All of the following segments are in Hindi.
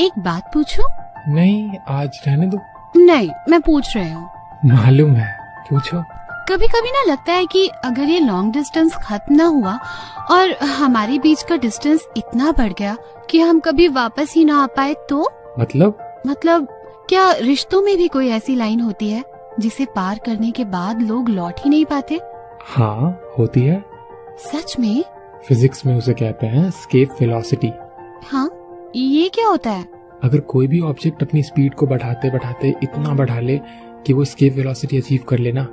एक बात पूछूं? नहीं, आज रहने दो। नहीं, मैं पूछ रही हूँ। मालूम है, पूछो। कभी कभी ना लगता है कि अगर ये लॉन्ग डिस्टेंस खत्म ना हुआ और हमारे बीच का डिस्टेंस इतना बढ़ गया कि हम कभी वापस ही ना आ पाए तो? मतलब क्या रिश्तों में भी कोई ऐसी लाइन होती है जिसे पार करने के बाद लोग लौट ही नहीं पाते? हाँ, होती है। सच में? फिजिक्स में उसे कहते हैं एस्केप वेलोसिटी। हाँ, ये क्या होता है? अगर कोई भी ऑब्जेक्ट अपनी स्पीड को बढ़ाते बढ़ाते इतना बढ़ा ले कि वो एस्केप वेलोसिटी अचीव कर लेना,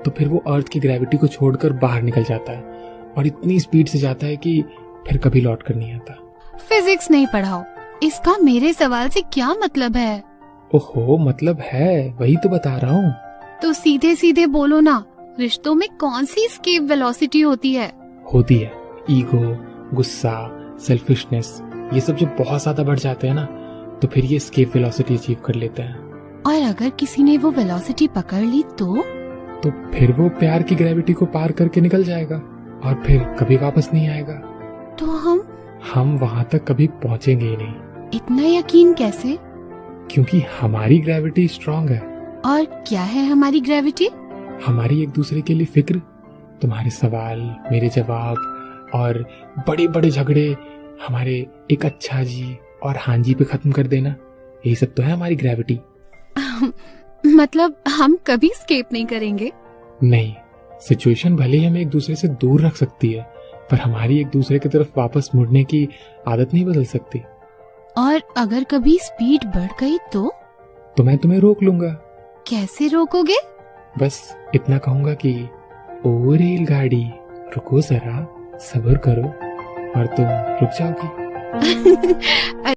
तो फिर वो अर्थ की ग्रेविटी को छोड़कर बाहर निकल जाता है और इतनी स्पीड से जाता है कि फिर कभी लौट कर नहीं आता। फिजिक्स नहीं पढ़ाओ, इसका मेरे सवाल से क्या मतलब है? ओहो, मतलब है, वही तो बता रहा हूँ। तो सीधे सीधे बोलो ना, रिश्तों में कौन सी एस्केप वेलोसिटी होती है? होती है ईगो, गुस्सा, सेल्फिशनेस, ये सब जब बहुत ज्यादा बढ़ जाते हैं ना, तो फिर ये एस्केप वेलोसिटी अचीव कर लेते हैं। और अगर किसी ने वो वेलोसिटी पकड़ ली तो फिर वो प्यार की ग्रेविटी को पार करके निकल जाएगा और फिर कभी वापस नहीं आएगा। तो हम वहां तक कभी पहुंचेंगे ही नहीं। इतना यकीन कैसे? क्योंकि हमारी ग्रेविटी स्ट्रांग है। और क्या है हमारी ग्रेविटी? हमारी एक दूसरे के लिए फिक्र, तुम्हारे सवाल, मेरे जवाब और बड़े बड़े झगड़े हमारे एक अच्छा जी और हाँ जी पे खत्म कर देना, यही सब तो है हमारी ग्रेविटी। मतलब हम कभी एस्केप नहीं करेंगे? नहीं, सिचुएशन भले ही हमें एक दूसरे से दूर रख सकती है, पर हमारी एक दूसरे की तरफ वापस मुड़ने की आदत नहीं बदल सकती। और अगर कभी स्पीड बढ़ गई तो मैं तुम्हें रोक लूंगा। कैसे रोकोगे? बस इतना कहूंगा कि ओ रेलगाड़ी, रुको जरा, सब्र करो, और तुम रुक जाओगी।